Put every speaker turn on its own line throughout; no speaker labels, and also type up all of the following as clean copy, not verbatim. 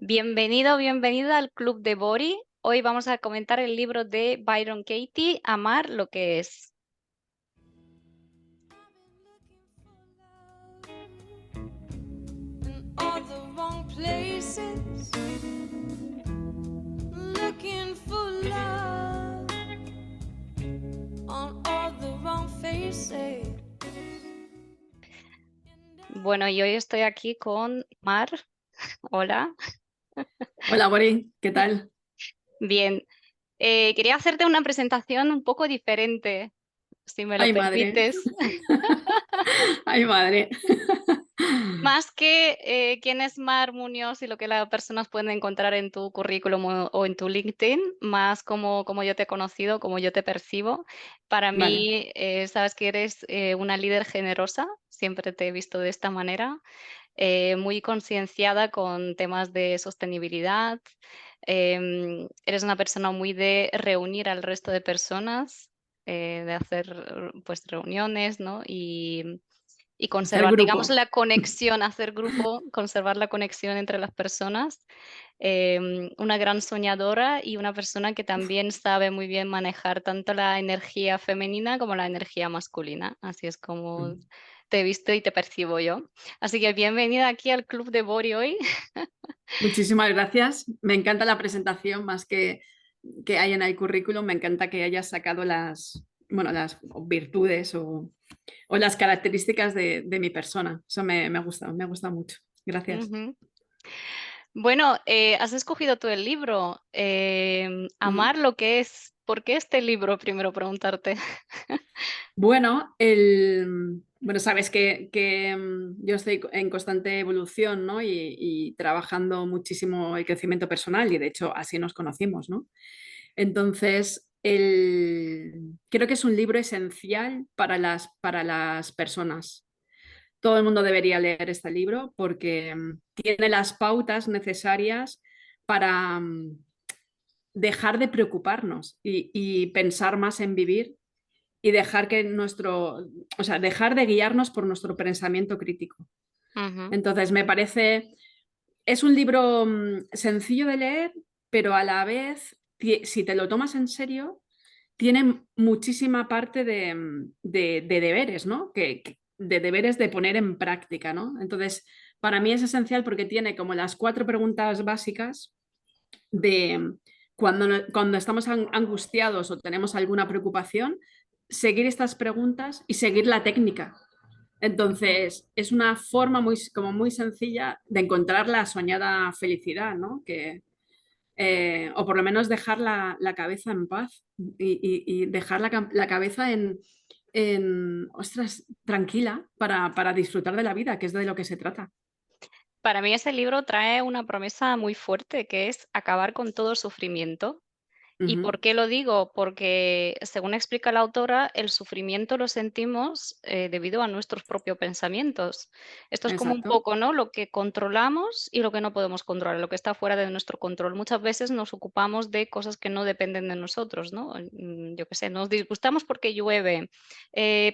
Bienvenido, bienvenida al Club de Bori. Hoy vamos a comentar el libro de Byron Katie, Amar lo que es.
In all the wrong places, looking for love on all the wrong faces.
Bueno, y hoy estoy aquí con Mar. Hola.
Hola, Bori, ¿qué tal?
Bien. Quería hacerte una presentación un poco diferente, si me lo
Ay, madre.
permites.
Ay, madre.
Más que quién es Mar Muñoz y lo que las personas pueden encontrar en tu currículum o en tu LinkedIn, más como yo te he conocido, como yo te percibo. Para
Vale.
mí, sabes que eres una líder generosa, siempre te he visto de esta manera, muy concienciada con temas de sostenibilidad. Eres una persona muy de reunir al resto de personas, de hacer pues reuniones, ¿no? Y
Hacer
conservar, digamos,
grupo.
la conexión, hacer grupo, conservar la conexión entre las personas. Una gran soñadora y una persona que también sabe muy bien manejar tanto la energía femenina como la energía masculina. Así es como te he visto y te percibo yo. Así que bienvenida aquí al Club de Bori hoy.
Muchísimas gracias. Me encanta la presentación, más que hay en el currículum. Me encanta que hayas sacado las virtudes o las características de mi persona. Eso me gusta mucho. Gracias.
Ujú. Bueno, has escogido tú el libro,
Mm.
Amar lo que es. ¿Por qué este libro? Primero preguntarte.
Bueno, bueno, sabes que yo estoy en constante evolución, ¿no? Y trabajando muchísimo el crecimiento personal y de hecho así nos conocimos, ¿no? Entonces, creo que es un libro esencial para las personas. Todo el mundo debería leer este libro porque tiene las pautas necesarias para dejar de preocuparnos y pensar más en vivir y dejar dejar de guiarnos por nuestro pensamiento crítico.
Ujú.
Entonces, me parece, es un libro sencillo de leer, pero a la vez, si te lo tomas en serio, tiene muchísima parte de deberes, ¿no? De deberes de poner en práctica, ¿no? Entonces, para mí es esencial porque tiene como las 4 preguntas básicas de cuando estamos angustiados o tenemos alguna preocupación, seguir estas preguntas y seguir la técnica. Entonces, es una forma como muy sencilla de encontrar la soñada felicidad, ¿no? O por lo menos dejar la cabeza en paz y dejar la cabeza ostras, tranquila para disfrutar de la vida, que es de lo que se trata.
Para mí ese libro trae una promesa muy fuerte, que es acabar con todo sufrimiento. ¿Y
Ujú.
por qué lo digo? Porque, según explica la autora, el sufrimiento lo sentimos debido a nuestros propios pensamientos. Esto es como un
Exacto,
poco, ¿no? Lo que controlamos y lo que no podemos controlar, lo que está fuera de nuestro control. Muchas veces nos ocupamos de cosas que no dependen de nosotros, ¿no? Yo qué sé, nos disgustamos porque llueve,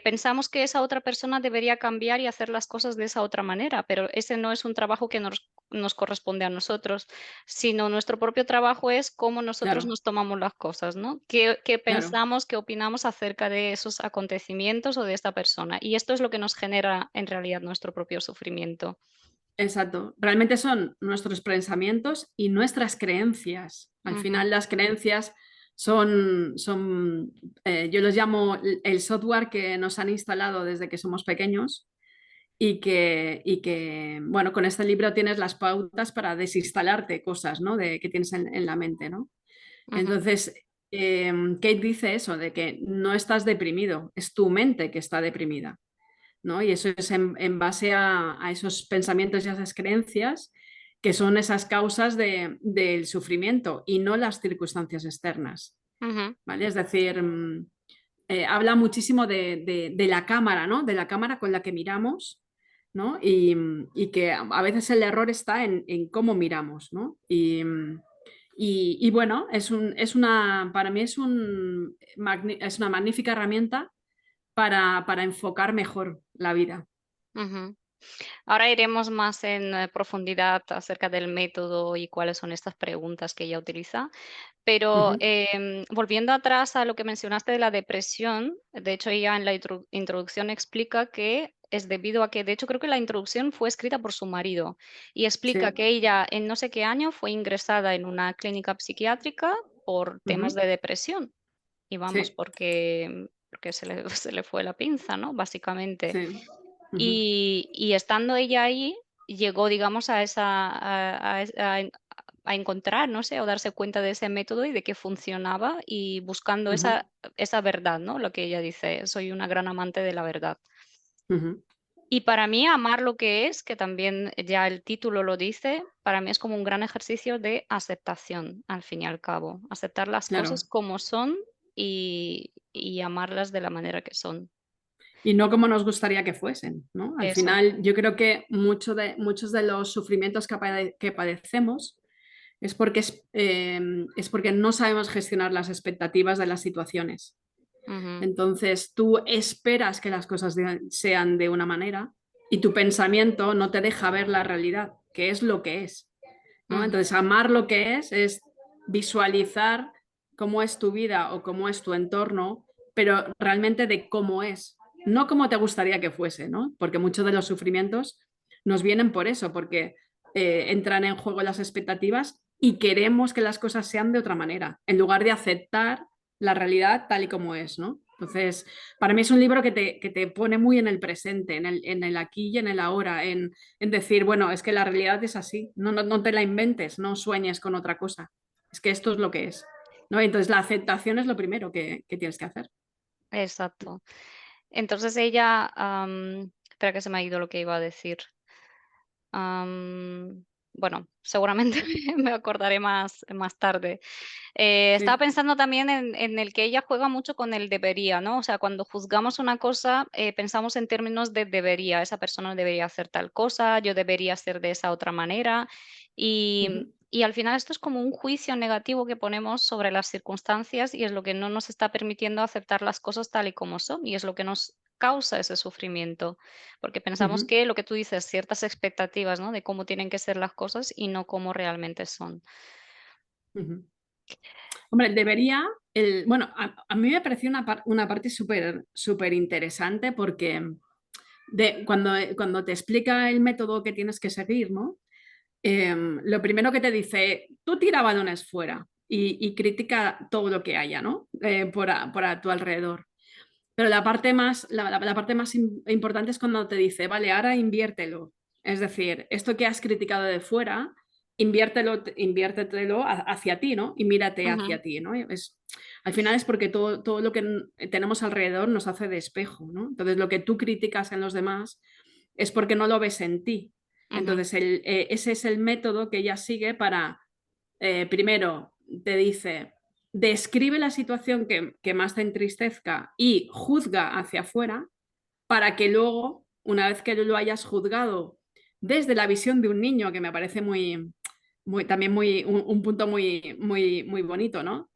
pensamos que esa otra persona debería cambiar y hacer las cosas de esa otra manera, pero ese no es un trabajo que nos corresponde a nosotros, sino nuestro propio trabajo es cómo nosotros
claro,
nos tomamos las cosas, ¿no? ¿Qué
claro.
pensamos, qué opinamos acerca de esos acontecimientos o de esta persona? Y esto es lo que nos genera en realidad nuestro propio sufrimiento.
Exacto. Realmente son nuestros pensamientos y nuestras creencias. Al
Ujú,
final las creencias son, yo los llamo el software que nos han instalado desde que somos pequeños bueno, con este libro tienes las pautas para desinstalarte cosas, ¿no? Que tienes en la mente, ¿no?
ujú.
Entonces, Kate dice eso, de que no estás deprimido, es tu mente que está deprimida. ¿No? Y eso es en base a esos pensamientos y a esas creencias que son esas causas del sufrimiento y no las circunstancias externas,
Ujú.
¿vale? Es decir, habla muchísimo de la cámara, ¿no? De la cámara con la que miramos, ¿no? Y que a veces el error está en cómo miramos, ¿no? Y bueno, para mí es una magnífica herramienta para enfocar mejor la vida.
Ujú. Ahora iremos más en profundidad acerca del método y cuáles son estas preguntas que ella utiliza. Pero
Ujú.
volviendo atrás a lo que mencionaste de la depresión, de hecho ella en la introducción explica que es debido a que, de hecho creo que la introducción fue escrita por su marido y explica
Sí.
que ella en no sé qué año fue ingresada en una clínica psiquiátrica por temas
Ujú.
de depresión. Y vamos,
Sí.
porque se le fue la pinza, ¿no? Básicamente.
Sí. Ujú.
Y estando ella ahí, llegó, digamos, a esa a encontrar, no sé, o darse cuenta de ese método y de que funcionaba, y buscando
Ujú.
esa verdad, ¿no? Lo que ella dice: "Soy una gran amante de la verdad".
Ujú.
Y para mí, amar lo que es, que también ya el título lo dice, para mí es como un gran ejercicio de aceptación, al fin y al cabo. Aceptar las cosas
Claro.
como son y amarlas de la manera que son.
Y no como nos gustaría que fuesen, ¿no? Al
Eso.
final, yo creo que muchos de los sufrimientos que padecemos es porque no sabemos gestionar las expectativas de las situaciones.
Ujú,
Entonces, tú esperas que las cosas sean de una manera y tu pensamiento no te deja ver la realidad, que es lo que es, ¿no?
ujú,
Entonces, amar lo que es visualizar cómo es tu vida o cómo es tu entorno, pero realmente de cómo es, no como te gustaría que fuese, ¿no? Porque muchos de los sufrimientos nos vienen por eso, porque entran en juego las expectativas y queremos que las cosas sean de otra manera, en lugar de aceptar la realidad tal y como es, ¿no? Entonces, para mí es un libro que te pone muy en el presente, en el aquí y en el ahora, en decir, bueno, es que la realidad es así, no te la inventes, no sueñes con otra cosa, es que esto es lo que es, ¿no? Entonces, la aceptación es lo primero que tienes que hacer.
exacto. Entonces ella, espera que se me ha ido lo que iba a decir. Bueno, seguramente me acordaré más tarde. Estaba
Sí.
pensando también en el que ella juega mucho con el debería, ¿no? O sea, cuando juzgamos una cosa, pensamos en términos de debería. Esa persona debería hacer tal cosa, yo debería hacer de esa otra manera.
Ujú.
Y al final esto es como un juicio negativo que ponemos sobre las circunstancias y es lo que no nos está permitiendo aceptar las cosas tal y como son y es lo que nos causa ese sufrimiento, porque pensamos
Ujú.
que lo que tú dices, ciertas expectativas, ¿no? De cómo tienen que ser las cosas y no cómo realmente son.
Ujú. Hombre, debería, bueno, a mí me pareció una parte súper interesante porque cuando te explica el método que tienes que seguir, ¿no? Lo primero que te dice, tú tira balones fuera y critica todo lo que haya, ¿no? Por a tu alrededor. Pero la parte más importante es cuando te dice, vale, ahora inviértelo. Es decir, esto que has criticado de fuera, inviértetelo hacia ti, ¿no? Y mírate
Ujú,
hacia ti, ¿no? Al final es porque todo lo que tenemos alrededor nos hace de espejo, ¿no? Entonces, lo que tú criticas en los demás es porque no lo ves en ti.
ujú,
Entonces, ese es el método que ella sigue para, primero, te dice, describe la situación que más te entristezca y juzga hacia afuera para que luego, una vez que lo hayas juzgado desde la visión de un niño, que me parece también un punto muy bonito, ¿no?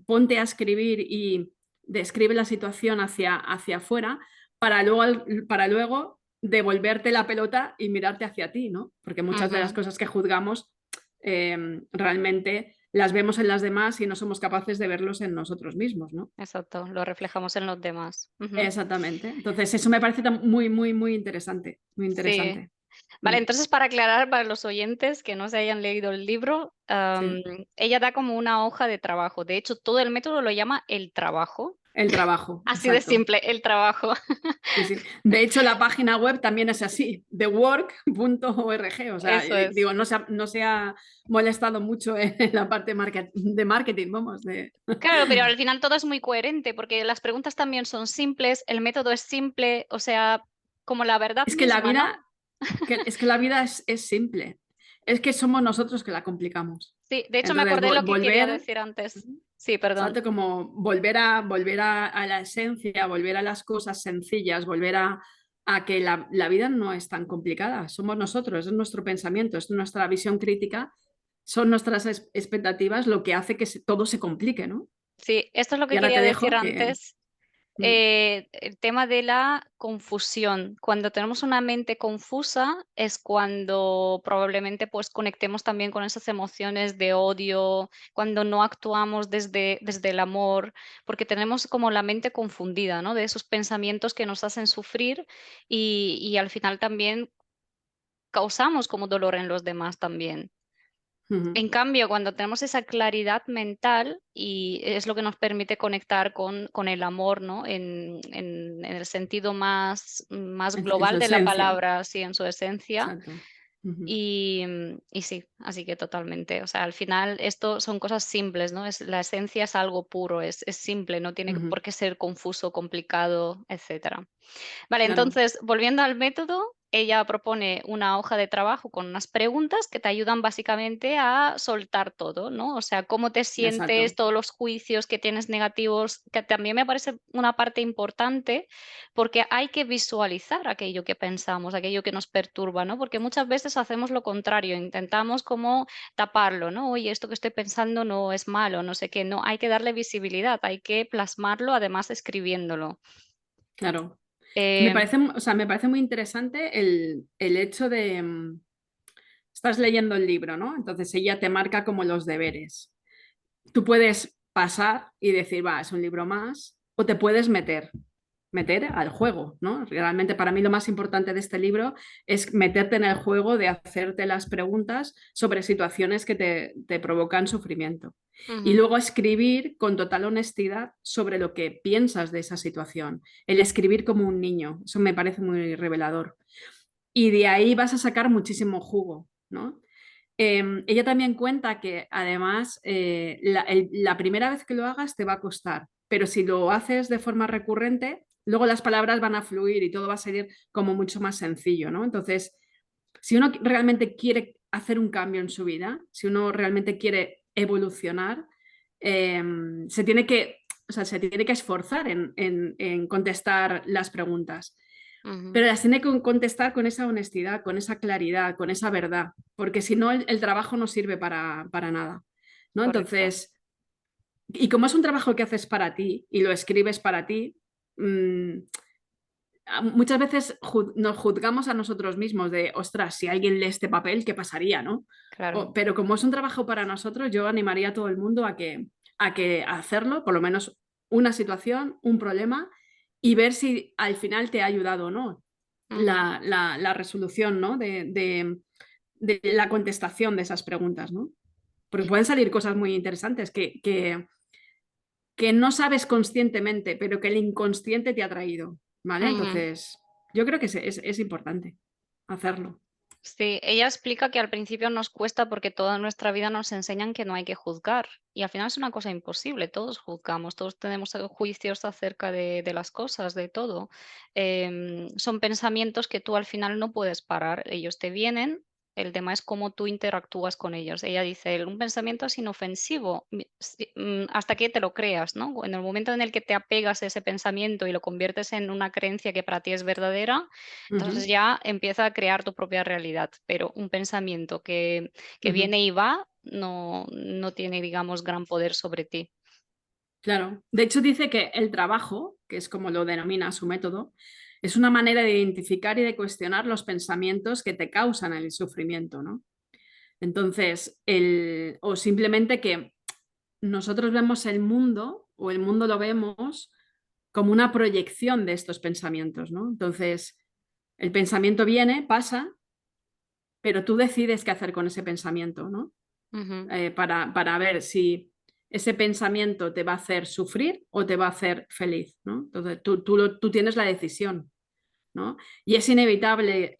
Ponte a escribir y describe la situación hacia afuera para luego devolverte la pelota y mirarte hacia ti, ¿no? Porque muchas de las
ujú.
cosas que juzgamos realmente las vemos en las demás y no somos capaces de verlos en nosotros mismos, ¿no?
Exacto, lo reflejamos en los demás. Ujú.
Exactamente. Entonces, eso me parece muy interesante, muy
Sí.
interesante.
Vale,
Mm.
entonces para aclarar para los oyentes que no se hayan leído el libro,
Sí,
ella da como una hoja de trabajo. De hecho, todo el método lo llama el trabajo.
el trabajo,
Así de
exacto.
simple, el trabajo.
Sí, sí. De hecho, la página web también es así, thework.org. O sea,
Eso es.
digo, no se ha molestado mucho en la parte de marketing, vamos.
Claro, pero al final todo es muy coherente, porque las preguntas también son simples, el método es simple, o sea, como la verdad
Es que la
misma, ¿no?
vida, es que la vida es simple. Es que somos nosotros que la complicamos.
Sí, de hecho me
Entonces,
acordé lo que quería
volver.
decir antes. Sí, perdón.
Exacto, como volver a la esencia, volver a las cosas sencillas, volver a que la vida no es tan complicada. Somos nosotros, es nuestro pensamiento, es nuestra visión crítica, son nuestras expectativas lo que hace que todo se complique, ¿no?
Sí, esto es lo
Y
que
ahora
quería
te
decir
dejo que...
antes. el tema de la confusión. Cuando tenemos una mente confusa es cuando probablemente pues conectemos también con esas emociones de odio, cuando no actuamos desde el amor, porque tenemos como la mente confundida, ¿no? De esos pensamientos que nos hacen sufrir y al final también causamos como dolor en los demás también.
Ujú.
En cambio, cuando tenemos esa claridad mental y es lo que nos permite conectar con el amor, ¿no? En el sentido más
En
global
su
de la
esencia,
palabra, sí, en su esencia.
exacto. Ujú,
Y sí, así que totalmente. O sea, al final esto son cosas simples, ¿no? La esencia es algo puro, es simple, no tiene
ujú.
por qué ser confuso, complicado, etcétera. Vale,
Claro.
entonces, volviendo al método, ella propone una hoja de trabajo con unas preguntas que te ayudan básicamente a soltar todo, ¿no? O sea, cómo te sientes,
Exacto.
todos los juicios que tienes negativos, que también me parece una parte importante porque hay que visualizar aquello que pensamos, aquello que nos perturba, ¿no? Porque muchas veces hacemos lo contrario, intentamos como taparlo, ¿no? Oye, esto que estoy pensando no es malo, no sé qué, no, hay que darle visibilidad, hay que plasmarlo además escribiéndolo.
Claro. Me
Eh,
parece, o sea, me parece muy interesante el hecho de, estás leyendo el libro, ¿no? Entonces ella te marca como los deberes. Tú puedes pasar y decir, va, es un libro más, o te puedes meter al juego, ¿no? Realmente para mí lo más importante de este libro es meterte en el juego de hacerte las preguntas sobre situaciones que te provocan sufrimiento. Y
ujú.
luego escribir con total honestidad sobre lo que piensas de esa situación. El escribir como un niño, eso me parece muy revelador. Y de ahí vas a sacar muchísimo jugo, ¿no? Ella también cuenta que además la primera vez que lo hagas te va a costar, pero si lo haces de forma recurrente, luego las palabras van a fluir y todo va a ser como mucho más sencillo, ¿no? Entonces, si uno realmente quiere hacer un cambio en su vida, si uno realmente quiere evolucionar, eh, se tiene que, o sea, se tiene que esforzar en contestar las preguntas.
Ujú,
Pero las tiene que contestar con esa honestidad, con esa claridad, con esa verdad, porque si no el trabajo no sirve para nada, ¿no?
correcto.
Entonces, y como es un trabajo que haces para ti y lo escribes para ti, mmm, muchas veces nos juzgamos a nosotros mismos de, ostras, si alguien lee este papel, ¿qué pasaría, no?
Claro.
Pero como es un trabajo para nosotros, yo animaría a todo el mundo a hacerlo, por lo menos una situación, un problema, y ver si al final te ha ayudado o no
Ujú,
la resolución, ¿no? De la contestación de esas preguntas, ¿no? Porque pueden salir cosas muy interesantes que no sabes conscientemente, pero que el inconsciente te ha traído, ¿vale?
ujú.
Entonces, yo creo que es importante hacerlo.
Sí, ella explica que al principio nos cuesta porque toda nuestra vida nos enseñan que no hay que juzgar y al final es una cosa imposible, todos juzgamos, todos tenemos juicios acerca de las cosas, de todo. Son pensamientos que tú al final no puedes parar, ellos te vienen, el tema es cómo tú interactúas con ellos. Ella dice, un pensamiento es inofensivo hasta que te lo creas, ¿no? En el momento en el que te apegas a ese pensamiento y lo conviertes en una creencia que para ti es verdadera, entonces
Ujú,
ya empieza a crear tu propia realidad, pero un pensamiento que
ujú.
viene y va no tiene, digamos, gran poder sobre ti.
Claro. De hecho, dice que el trabajo, que es como lo denomina su método, es una manera de identificar y de cuestionar los pensamientos que te causan el sufrimiento, ¿no? Entonces, o simplemente que nosotros vemos el mundo o el mundo lo vemos como una proyección de estos pensamientos, ¿no? Entonces, el pensamiento viene, pasa, pero tú decides qué hacer con ese pensamiento, ¿no?
Ujú,
Para ver si ese pensamiento te va a hacer sufrir o te va a hacer feliz, ¿no? Entonces, tú tienes la decisión, ¿no? Y es inevitable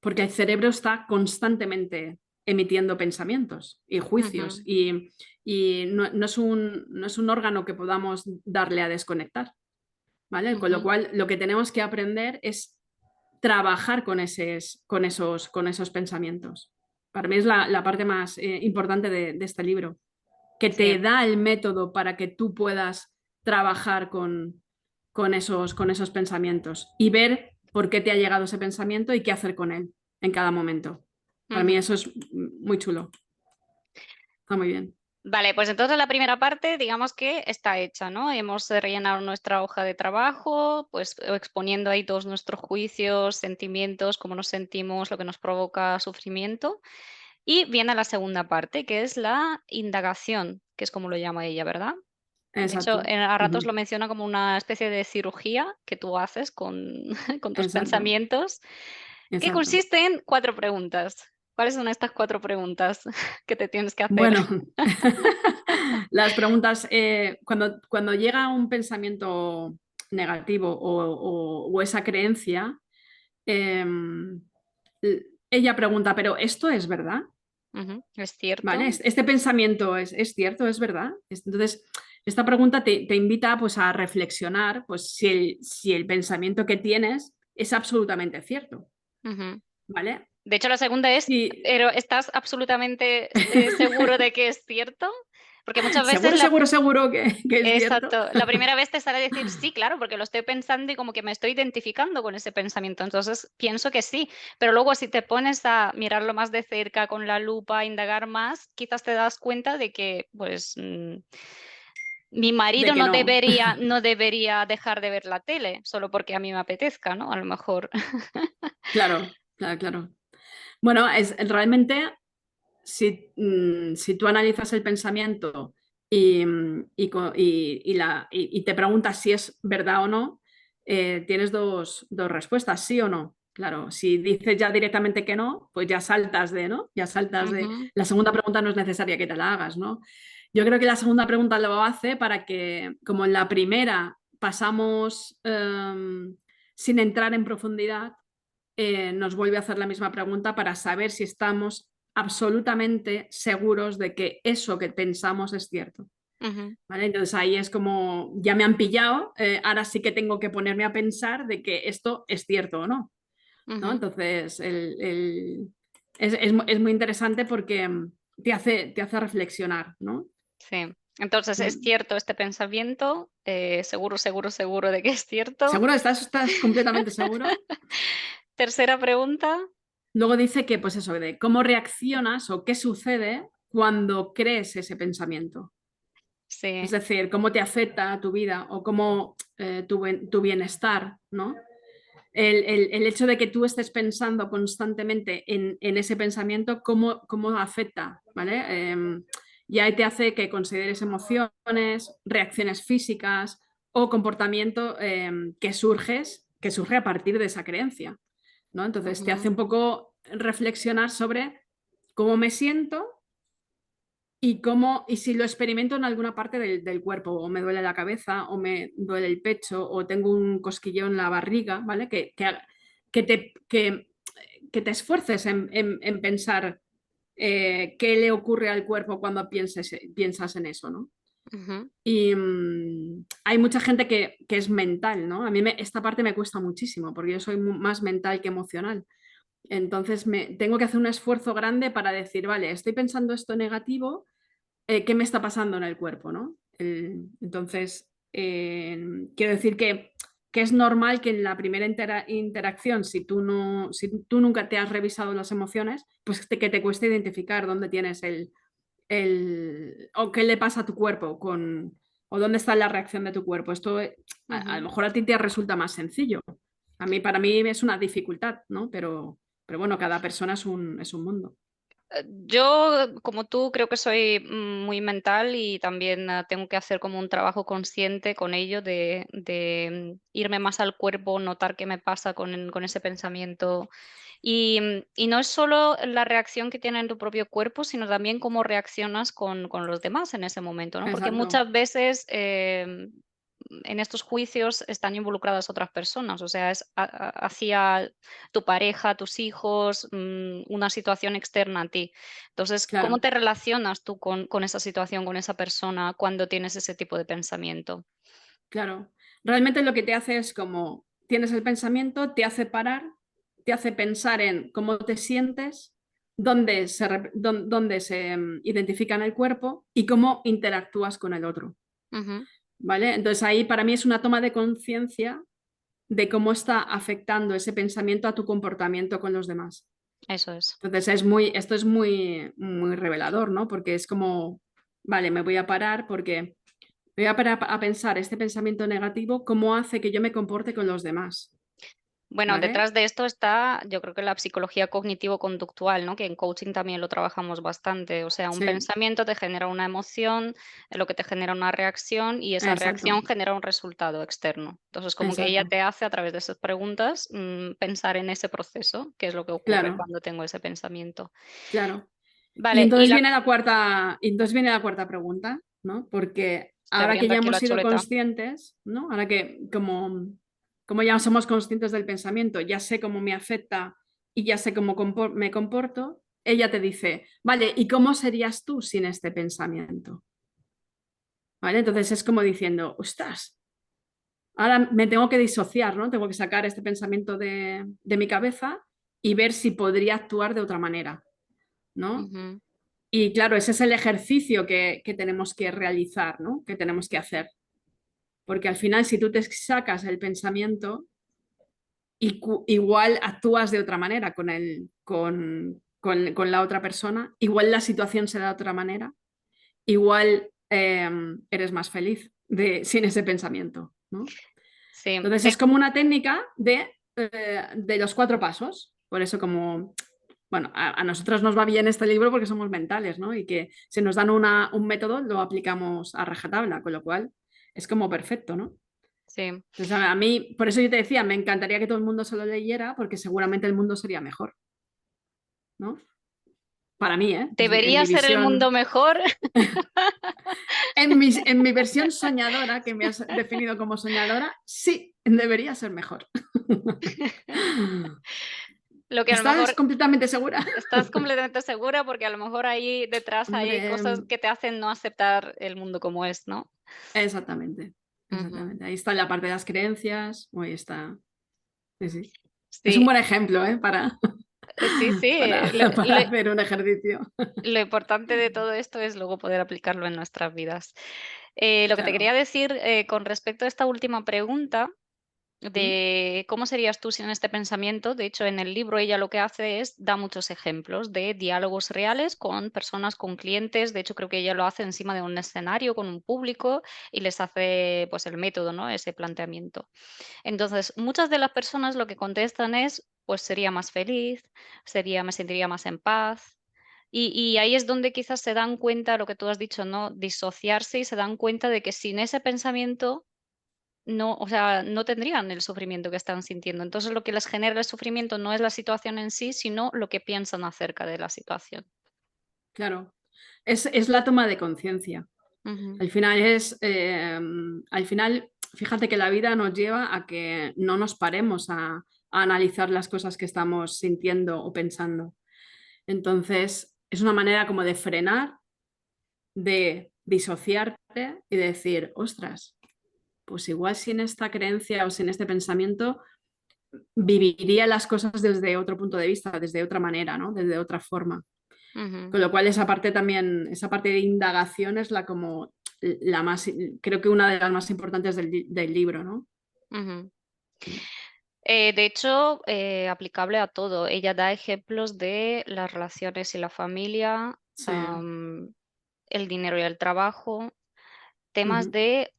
porque el cerebro está constantemente emitiendo pensamientos y juicios
ujú,
y no es un órgano que podamos darle a desconectar, ¿vale? Con lo
ujú.
cual, lo que tenemos que aprender es trabajar con esos pensamientos. Para mí es la parte más importante de este libro, que
Sí,
te da el método para que tú puedas trabajar con esos pensamientos y ver por qué te ha llegado ese pensamiento y qué hacer con él en cada momento. Para mí
ujú.
eso es muy chulo, está muy bien.
Vale, pues entonces la primera parte, digamos que está hecha, ¿no? Hemos rellenado nuestra hoja de trabajo, pues exponiendo ahí todos nuestros juicios, sentimientos, cómo nos sentimos, lo que nos provoca sufrimiento. Y viene la segunda parte, que es la indagación, que es como lo llama ella, ¿verdad? De hecho,
Exacto.
a ratos
Ujú.
lo menciona como una especie de cirugía que tú haces con, con tus
Exacto.
pensamientos, que
Exacto.
consiste en 4 preguntas. ¿Cuáles son estas 4 preguntas que te tienes que hacer?
Bueno, las preguntas, cuando llega un pensamiento negativo o esa creencia, em, ella pregunta, ¿pero esto es verdad?
Ujú, ¿es cierto?
¿Vale? Este pensamiento es cierto, es verdad. Entonces, esta pregunta te invita pues, a reflexionar pues, si el pensamiento que tienes es absolutamente cierto.
Ujú.
¿Vale?
De hecho, la segunda es,
Sí.
¿pero estás absolutamente, seguro de que es cierto? Porque muchas veces
Seguro,
la
seguro, seguro que es cierto.
exacto, la primera vez te sale decir: "Sí, claro, porque lo estoy pensando y como que me estoy identificando con ese pensamiento". Entonces, pienso que sí, pero luego si te pones a mirarlo más de cerca con la lupa, a indagar más, quizás te das cuenta de que, pues, mi
De
marido
que no.
no debería dejar de ver la tele solo porque a mí me apetezca, ¿no? A lo mejor.
Claro, claro, claro. Bueno, realmente, si tú analizas el pensamiento y te preguntas si es verdad o no, tienes dos respuestas, sí o no. Claro, si dices ya directamente que no, pues ya saltas de, ¿no? Ya saltas de.
Ujú,
La segunda pregunta no es necesaria que te la hagas, ¿no? Yo creo que la segunda pregunta lo hace para que, como en la primera pasamos sin entrar en profundidad, nos vuelve a hacer la misma pregunta para saber si estamos absolutamente seguros de que eso que pensamos es cierto.
ujú,
¿Vale? Entonces ahí es como, ya me han pillado, ahora sí que tengo que ponerme a pensar de que esto es cierto o no. ¿No?
ujú.
Entonces es muy interesante porque te hace reflexionar. ¿No?
Sí. Entonces, ¿es
Mm.
cierto este pensamiento? Seguro, seguro, seguro de que es cierto.
¿Seguro? ¿Estás completamente seguro?
Tercera pregunta.
Luego dice que, pues eso, de cómo reaccionas o qué sucede cuando crees ese pensamiento. Es
Sí.
decir, cómo te afecta a tu vida o cómo tu bienestar, ¿no? El hecho de que tú estés pensando constantemente en ese pensamiento, cómo afecta, ¿vale? Y ahí te hace que consideres emociones, reacciones físicas o comportamiento que surge a partir de esa creencia, ¿no? Entonces te hace
Ujú,
un poco reflexionar sobre cómo me siento y si lo experimento en alguna parte del cuerpo, o me duele la cabeza, o me duele el pecho, o tengo un cosquilleo en la barriga, ¿vale? Que te, que te esfuerces en pensar qué le ocurre al cuerpo cuando piensas en eso, ¿no?
ujú.
Y hay mucha gente que es mental, ¿no? A mí esta parte me cuesta muchísimo, porque yo soy más mental que emocional. Entonces tengo que hacer un esfuerzo grande para decir, vale, estoy pensando esto negativo, qué me está pasando en el cuerpo, ¿no? Entonces, quiero decir que es normal que en la primera interacción, si tú nunca te has revisado las emociones, pues que te cueste identificar dónde tienes o qué le pasa a tu cuerpo o dónde está la reacción de tu cuerpo. Esto a lo
Ujú.
mejor a ti te resulta más sencillo. Para mí es una dificultad, ¿no? Pero bueno, cada persona es un mundo.
Yo, como tú, creo que soy muy mental y también tengo que hacer como un trabajo consciente con ello de irme más al cuerpo, notar qué me pasa con ese pensamiento. Y no es solo la reacción que tiene en tu propio cuerpo, sino también cómo reaccionas con los demás en ese momento, ¿no? Porque
Exacto,
muchas veces en estos juicios están involucradas otras personas, o sea, es hacia tu pareja, tus hijos, una situación externa a ti. Entonces, ¿cómo
claro.
te relacionas tú con esa situación, con esa persona cuando tienes ese tipo de pensamiento?
Claro, realmente lo que te hace es como tienes el pensamiento, te hace parar, te hace pensar en cómo te sientes, dónde se identifica en el cuerpo y cómo interactúas con el otro,
Ujú,
¿vale? Entonces ahí para mí es una toma de conciencia de cómo está afectando ese pensamiento a tu comportamiento con los demás.
eso es.
Entonces esto es muy, muy revelador, ¿no? Porque es como, vale, me voy a parar porque me voy a parar a pensar este pensamiento negativo, cómo hace que yo me comporte con los demás,
Bueno,
¿vale?
detrás de esto está, yo creo que la psicología cognitivo-conductual, ¿no? Que en coaching también lo trabajamos bastante. O sea, un
Sí,
pensamiento te genera una emoción, lo que te genera una reacción y esa
exacto,
reacción genera un resultado externo. Entonces, como que ella
exacto,
te hace a través de esas preguntas pensar en ese proceso, qué es lo que ocurre
claro,
cuando tengo ese pensamiento.
claro. Y
Vale, y
entonces
la
viene la cuarta pregunta, ¿no? Porque
estoy
ahora que
abriendo
ya
aquí
hemos
la
sido
chuleta.
conscientes, ¿no? Ahora que como ya somos conscientes del pensamiento, ya sé cómo me afecta y ya sé cómo me comporto, ella te dice, vale, ¿y cómo serías tú sin este pensamiento? ¿Vale? Entonces es como diciendo, ostras, ahora me tengo que disociar, ¿no? Tengo que sacar este pensamiento de mi cabeza y ver si podría actuar de otra manera, ¿no?
Ujú.
Y claro, ese es el ejercicio que tenemos que realizar, ¿no? Que tenemos que hacer. Porque al final, si tú te sacas el pensamiento, igual actúas de otra manera con la otra persona, igual la situación se da de otra manera, igual eres más feliz sin ese pensamiento, ¿no?
Sí,
Entonces es como una técnica de los 4 pasos. Por eso como, bueno, a nosotros nos va bien este libro porque somos mentales, ¿no? Y que si nos dan un método lo aplicamos a rajatabla, con lo cual es como perfecto, ¿no?
sí.
Entonces a mí, por eso yo te decía, me encantaría que todo el mundo se lo leyera porque seguramente el mundo sería mejor, ¿no? Para mí, ¿eh? En
¿Debería
mi
ser el mundo
visión,
mejor?
en mi versión soñadora, que me has definido como soñadora, sí, debería ser mejor.
Lo que a lo
¿Estás
mejor
completamente segura?
estás completamente segura, porque a lo mejor ahí detrás hay
Hombre,
cosas que te hacen no aceptar el mundo como es, ¿no?
exactamente,
Ujú.
exactamente. Ahí está la parte de las creencias, o ahí está. Sí, sí. Es un
Sí,
buen ejemplo, ¿eh? Para,
sí, sí,
para, para hacer un ejercicio.
lo importante de todo esto es luego poder aplicarlo en nuestras vidas. Lo que te
Claro.
quería decir, con respecto a esta última pregunta,
¿Mm?
de cómo serías tú sin este pensamiento. De hecho, en el libro ella lo que hace es da muchos ejemplos de diálogos reales con personas, con clientes. De hecho, creo que ella lo hace encima de un escenario con un público y les hace pues el método, ¿no? Ese planteamiento. Entonces, muchas de las personas lo que contestan es, pues sería más feliz, me sentiría más en paz. Y ahí es donde quizás se dan cuenta, lo que tú has dicho, ¿no? Disociarse y se dan cuenta de que sin ese pensamiento no, o sea, no tendrían el sufrimiento que están sintiendo. Entonces, lo que les genera el sufrimiento no es la situación en sí, sino lo que piensan acerca de la situación.
Claro. Es la toma de conciencia.
Ujú,
Al final, fíjate que la vida nos lleva a que no nos paremos a analizar las cosas que estamos sintiendo o pensando. Entonces, es una manera como de frenar, de disociarte y de decir, ostras, pues igual sin esta creencia o sin este pensamiento viviría las cosas desde otro punto de vista, desde otra manera, ¿no? Desde otra forma.
ujú,
Con lo cual esa parte también, esa parte de indagación es la más, creo que una de las más importantes del libro, ¿no?
ujú. De hecho, aplicable a todo. Ella da ejemplos de las relaciones y la familia,
Sí.
el dinero y el trabajo, temas
Ujú,
de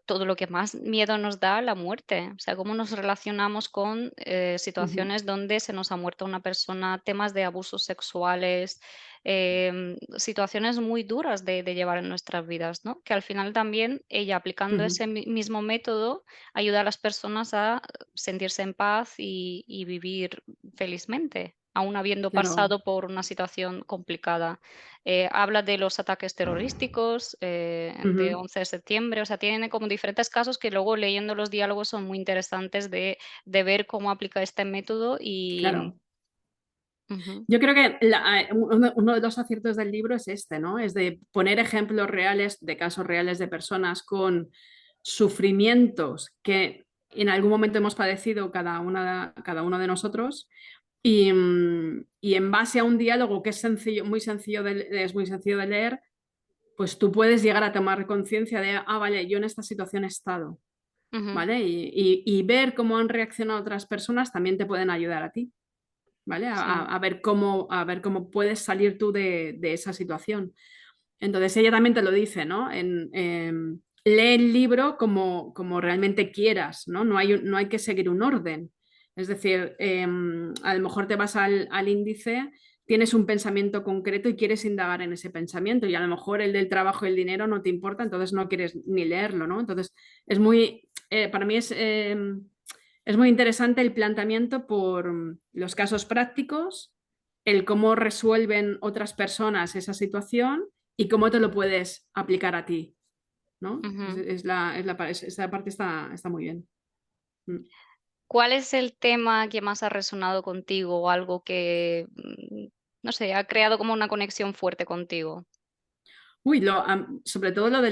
todo lo que más miedo nos da, la muerte. O sea, cómo nos relacionamos con
ujú,
situaciones donde se nos ha muerto una persona, temas de abusos sexuales, situaciones muy duras de llevar en nuestras vidas, ¿no? Que al final también ella, aplicando
ujú.
ese mismo método, ayuda a las personas a sentirse en paz y vivir felizmente, aún habiendo
Claro.
pasado por una situación complicada. Habla de los ataques terrorísticos de
Ujú,
11 de septiembre, o sea, tiene como diferentes casos que luego leyendo los diálogos son muy interesantes de ver cómo aplica este método y
claro.
ujú,
Yo creo que uno de los aciertos del libro es este, ¿no? Es de poner ejemplos reales, de casos reales de personas con sufrimientos que en algún momento hemos padecido cada uno de nosotros y en base a un diálogo que es sencillo, es muy sencillo de leer, pues tú puedes llegar a tomar conciencia de, vale, yo en esta situación he estado,
ujú,
¿vale? Y ver cómo han reaccionado otras personas también te pueden ayudar a ti. ¿Vale?
sí,
A ver cómo puedes salir tú de esa situación. Entonces ella también te lo dice, ¿no? Lee el libro como realmente quieras, ¿no? No hay que seguir un orden. Es decir, a lo mejor te vas al índice, tienes un pensamiento concreto y quieres indagar en ese pensamiento y a lo mejor el del trabajo y el dinero no te importa, entonces no quieres ni leerlo, ¿no? Entonces para mí es muy interesante el planteamiento por los casos prácticos, el cómo resuelven otras personas esa situación y cómo te lo puedes aplicar a ti, ¿no?
Ujú.
Esa parte está muy bien. Mm.
¿Cuál es el tema que más ha resonado contigo o algo que, no sé, ha creado como una conexión fuerte contigo?
Uy, sobre todo lo de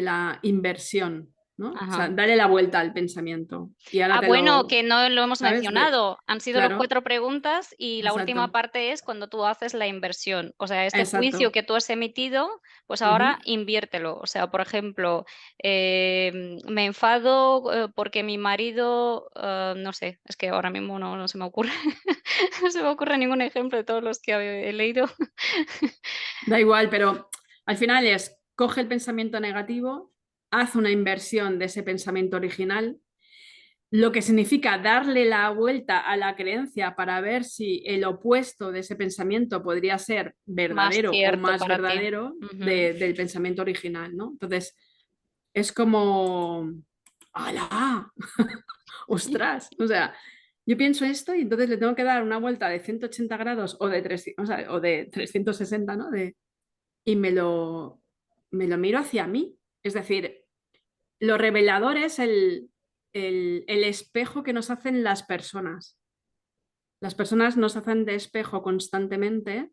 la inversión, ¿no? O sea,
Ajá.
darle la vuelta al pensamiento. Y ahora
Ah,
te
bueno,
lo,
que no lo hemos
¿sabes?
mencionado. Han sido las
Claro,
4 preguntas y la última
exacto,
parte es cuando tú haces la inversión. O sea, este juicio
exacto.
que tú has emitido, pues ahora
Ujú.
inviértelo. O sea, por ejemplo, me enfado, porque mi marido, no sé, es que ahora mismo no se me ocurre, no se me ocurre ningún ejemplo de todos los que he leído.
Da igual, pero al final es, coge el pensamiento negativo, haz una inversión de ese pensamiento original, lo que significa darle la vuelta a la creencia para ver si el opuesto de ese pensamiento podría ser
Más
verdadero o
cierto
más
para ti.
verdadero
Ujú.
del pensamiento original, ¿no? Entonces, es como, ¡hala! ¡Ostras! O sea, yo pienso esto y entonces le tengo que dar una vuelta de 180 grados o de 300, o de 360, ¿no? Y me lo miro hacia mí. Es decir, lo revelador es el espejo que nos hacen las personas. Las personas nos hacen de espejo constantemente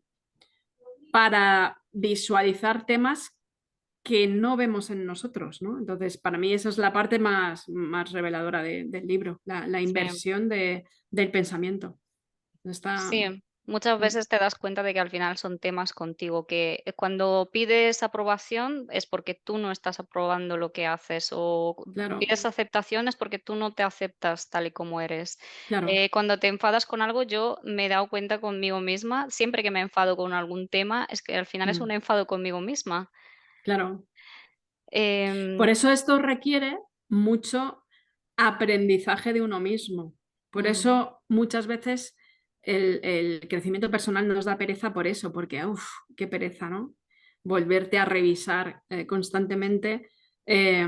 para visualizar temas que no vemos en nosotros, ¿no? Entonces, para mí esa es la parte más reveladora del libro, la
Sí.
inversión del pensamiento. Está...
Sí, muchas
mm,
veces te das cuenta de que al final son temas contigo, que cuando pides aprobación es porque tú no estás aprobando lo que haces o
claro,
pides aceptación es porque tú no te aceptas tal y como eres.
claro,
Cuando te enfadas con algo, yo me he dado cuenta conmigo misma, siempre que me enfado con algún tema, es que al final es un
mm,
enfado conmigo misma.
claro. Por
Em,
eso esto requiere mucho aprendizaje de uno mismo. Por
ujú,
eso muchas veces el crecimiento personal nos da pereza por eso, porque, uff, qué pereza, ¿no? Volverte a revisar constantemente eh,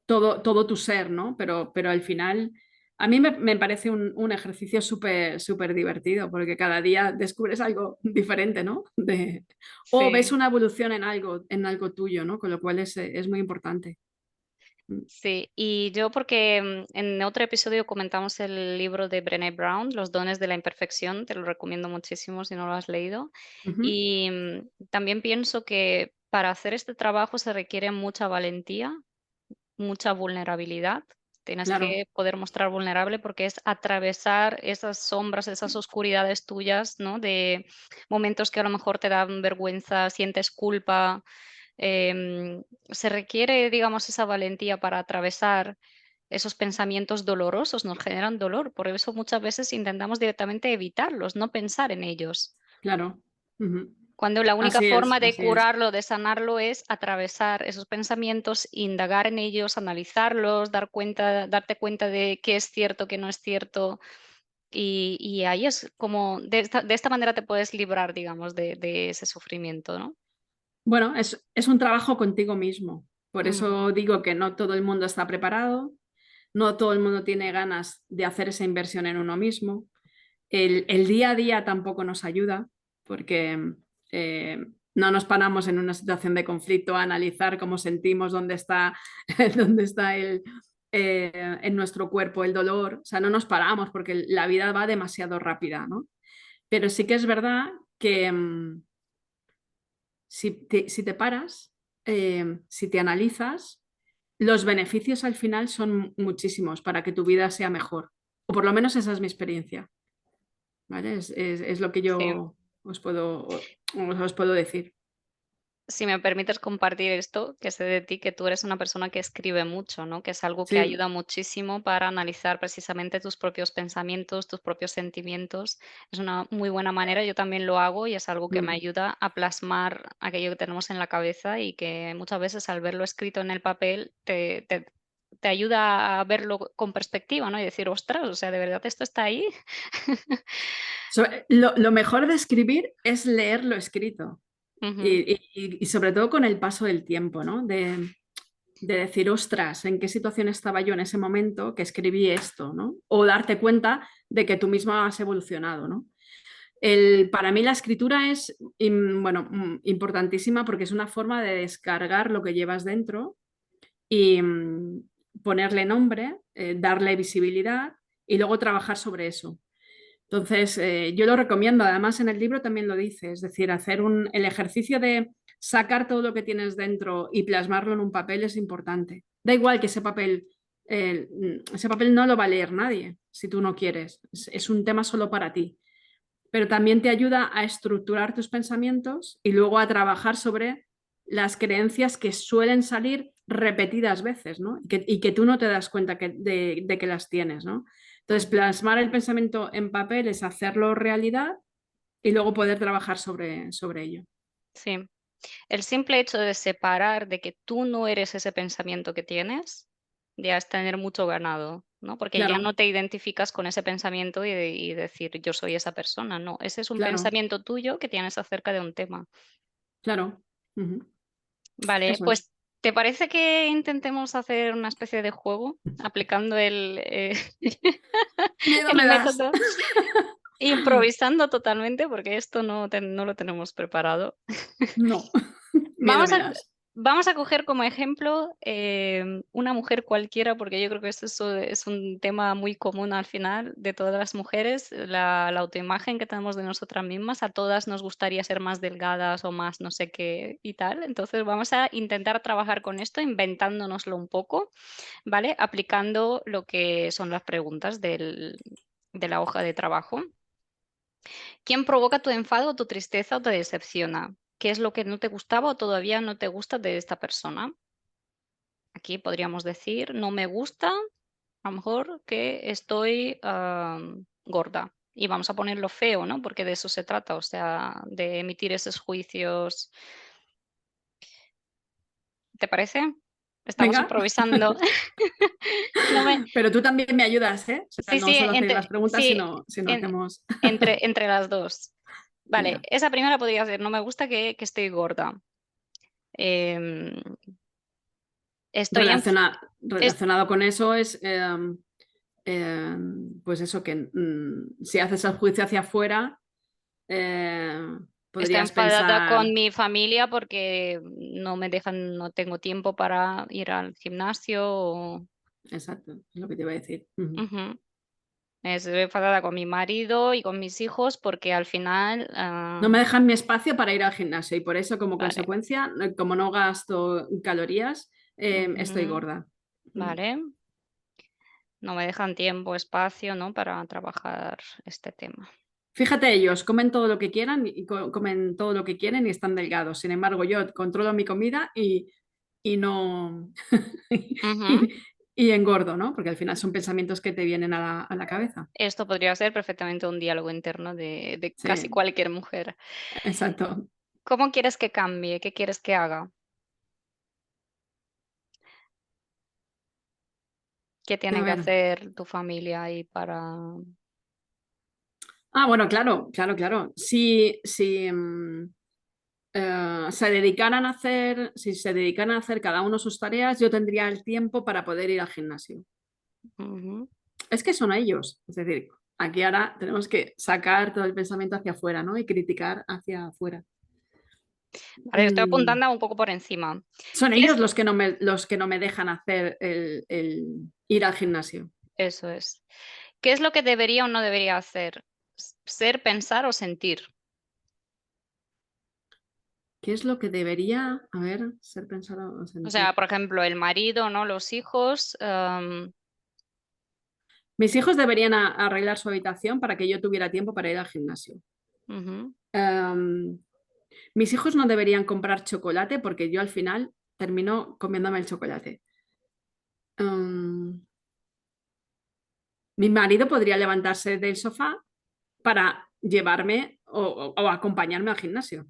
todo tu ser, ¿no? Pero al final, a mí me parece un ejercicio súper divertido, porque cada día descubres algo diferente, ¿no? O ves
sí.
una evolución en algo tuyo, ¿no? Con lo cual es muy importante. Mm.
Sí, y yo porque en otro episodio comentamos el libro de Brené Brown, Los dones de la imperfección, te lo recomiendo muchísimo si no lo has leído.
Ujú.
Y también pienso que para hacer este trabajo se requiere mucha valentía, mucha vulnerabilidad. Tienes
Claro,
que poder mostrar vulnerable porque es atravesar esas sombras, esas oscuridades tuyas, ¿no? De momentos que a lo mejor te dan vergüenza, sientes culpa. Se requiere, digamos, esa valentía para atravesar esos pensamientos dolorosos, nos generan dolor. Por eso muchas veces intentamos directamente evitarlos, no pensar en ellos.
claro. Ujú.
Cuando la única
Así es,
forma de
así es.
curarlo, de sanarlo, es atravesar esos pensamientos, indagar en ellos, analizarlos, darte cuenta de qué es cierto, qué no es cierto. Y ahí es como, de esta manera te puedes librar, digamos, de ese sufrimiento, ¿no?
Bueno, es un trabajo contigo mismo. Por
Ujú.
eso digo que no todo el mundo está preparado, no todo el mundo tiene ganas de hacer esa inversión en uno mismo. El día a día tampoco nos ayuda porque no nos paramos en una situación de conflicto a analizar cómo sentimos, dónde está en nuestro cuerpo el dolor. O sea, no nos paramos porque la vida va demasiado rápida, ¿no? Pero sí que es verdad que si te paras, si te analizas, los beneficios al final son muchísimos para que tu vida sea mejor. O por lo menos esa es mi experiencia, ¿vale? Es lo que
Sí.
yo os puedo decir.
si me permites compartir esto, que sé de ti, que tú eres una persona que escribe mucho, ¿no? Que es algo que
Sí.
ayuda muchísimo para analizar precisamente tus propios pensamientos, tus propios sentimientos. Es una muy buena manera, yo también lo hago y es algo que me
Mm.
ayuda a plasmar aquello que tenemos en la cabeza y que muchas veces al verlo escrito en el papel te ayuda a verlo con perspectiva, ¿no? Y decir, ostras, o sea, ¿de verdad esto está ahí?
Lo mejor de escribir es leer lo escrito
Ujú,
y sobre todo con el paso del tiempo, ¿no? De decir, ostras, ¿en qué situación estaba yo en ese momento que escribí esto, ¿no? O darte cuenta de que tú misma has evolucionado, ¿no? Para mí la escritura es, bueno, importantísima porque es una forma de descargar lo que llevas dentro y ponerle nombre, darle visibilidad y luego trabajar sobre eso. Entonces, yo lo recomiendo, además en el libro también lo dice, es decir, el ejercicio de sacar todo lo que tienes dentro y plasmarlo en un papel es importante. Da igual que ese papel no lo va a leer nadie si tú no quieres, es un tema solo para ti, pero también te ayuda a estructurar tus pensamientos y luego a trabajar sobre las creencias que suelen salir repetidas veces, ¿no? Y que tú no te das cuenta de que las tienes, ¿no? Entonces,
ujú.
plasmar el pensamiento en papel es hacerlo realidad y luego poder trabajar sobre ello.
Sí. El simple hecho de separar de que tú no eres ese pensamiento que tienes, ya es tener mucho ganado, ¿no? Porque ya no
Claro,
te identificas con ese pensamiento y decir yo soy esa persona, no, ese es un
claro,
pensamiento tuyo que tienes acerca de un tema.
claro. Ujú.
Vale,
Eso es.
pues ¿te parece que intentemos hacer una especie de juego aplicando
Miedo
el
me das.
método, improvisando totalmente, porque esto no lo tenemos preparado?
No, miedo
Vamos
me
a
das.
vamos a coger como ejemplo, una mujer cualquiera, porque yo creo que esto es un tema muy común al final de todas las mujeres, la autoimagen que tenemos de nosotras mismas. A todas nos gustaría ser más delgadas o más no sé qué y tal. Entonces, vamos a intentar trabajar con esto, inventándonoslo un poco, ¿vale? Aplicando lo que son las preguntas de la hoja de trabajo. ¿Quién provoca tu enfado, tu tristeza o te decepciona? ¿Qué es lo que no te gustaba o todavía no te gusta de esta persona? Aquí podríamos decir, no me gusta, a lo mejor que estoy gorda. Y vamos a ponerlo feo, ¿no? Porque de eso se trata, o sea, de emitir esos juicios. ¿Te parece? Estamos
Venga,
improvisando. No me...
pero tú también me ayudas, ¿eh? O sea,
Sí,
no
sí,
solo hacer las preguntas,
sí,
sino
en-
hacemos.
entre las dos. Vale,
Venga.
esa primera podría ser, no me gusta que estoy gorda. Em, estoy en...
Relacionado con eso es, pues eso, que si haces el juicio hacia afuera, eh,
Estoy
podrías
enfadada con
pensar,
mi familia porque no me dejan, no tengo tiempo para ir al gimnasio.
exacto, es lo que te iba a decir. Ujú.
Ujú. Estoy enfadada con mi marido y con mis hijos porque al final,
No me dejan mi espacio para ir al gimnasio y por eso, como
vale,
consecuencia, como no gasto calorías, estoy
ujú,
gorda. Mm.
vale, no me dejan tiempo, espacio, ¿no? Para trabajar este tema.
Fíjate, ellos comen todo lo que quieran y comen todo lo que quieren y están delgados. Sin embargo, yo controlo mi comida y no
Ujú.
y, y engordo, ¿no? Porque al final son pensamientos que te vienen a la cabeza.
Esto podría ser perfectamente un diálogo interno de casi
Sí,
cualquier mujer.
exacto.
¿Cómo quieres que cambie? ¿Qué quieres que haga? ¿Qué
A
tiene que
ver.
hacer tu familia ahí para...
Ah, bueno, claro, claro, claro. Si se dedicaran a hacer cada uno sus tareas, yo tendría el tiempo para poder ir al gimnasio.
Ujú.
Es que son ellos. Es decir, aquí ahora tenemos que sacar todo el pensamiento hacia afuera, ¿no? Y criticar hacia afuera.
Vale, estoy
Mm,
apuntando un poco por encima.
Son
¿Qué
ellos
es?
los que no me dejan hacer el ir al gimnasio.
Eso es. ¿Qué es lo que debería o no debería hacer? Ser, pensar o sentir.
¿Qué es lo que debería, a ver, ser pensado o
O sea,
sentir?
por ejemplo, el marido, ¿no? Los hijos.
Mis hijos deberían arreglar su habitación para que yo tuviera tiempo para ir al gimnasio.
Ujú,
Em, Mis hijos no deberían comprar chocolate porque yo al final termino comiéndome el chocolate. Mi marido podría levantarse del sofá para llevarme o acompañarme al gimnasio.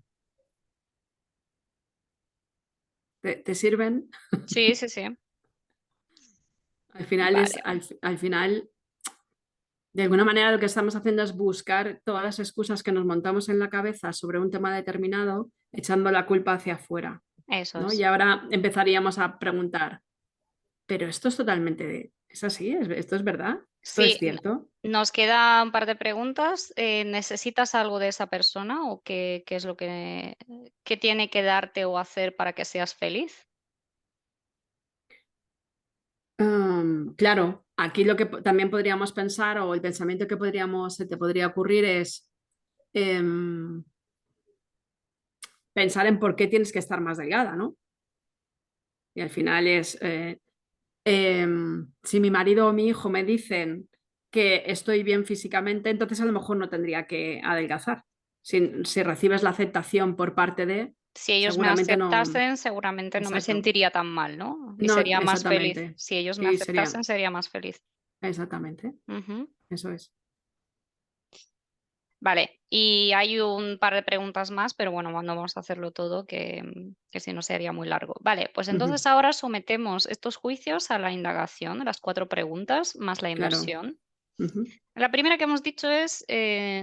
¿Te sirven?
Sí, sí, sí.
Al final
Vale,
al final, de alguna manera lo que estamos haciendo es buscar todas las excusas que nos montamos en la cabeza sobre un tema determinado, echando la culpa hacia afuera,
eso
¿no? Y
es.
ahora empezaríamos a preguntar, ¿pero esto es totalmente, es así? ¿Esto es verdad? ¿Esto es
Sí,
cierto?
nos queda un par de preguntas. ¿Necesitas algo de esa persona o qué es lo que tiene que darte o hacer para que seas feliz?
Claro, aquí lo que también podríamos pensar o el pensamiento que se te podría ocurrir es em, pensar en por qué tienes que estar más delgada, ¿no? Y al final es, si mi marido o mi hijo me dicen que estoy bien físicamente, entonces a lo mejor no tendría que adelgazar. Si recibes la aceptación por parte de,
Si ellos me
seguramente no.
aceptasen, seguramente no me
Exacto.
sentiría tan mal, ¿no? Y
No,
sería más feliz.
exactamente.
Si ellos me
Sí, sería.
aceptasen, sería más feliz.
Exactamente.
Ujú.
Eso es.
Vale, y hay un par de preguntas más, pero bueno, no vamos a hacerlo todo, que si no sería muy largo. Vale, pues
Ujú.
entonces ahora sometemos estos juicios a la indagación, las 4 preguntas más la
Claro.
inversión.
Ujú.
La primera que hemos dicho es,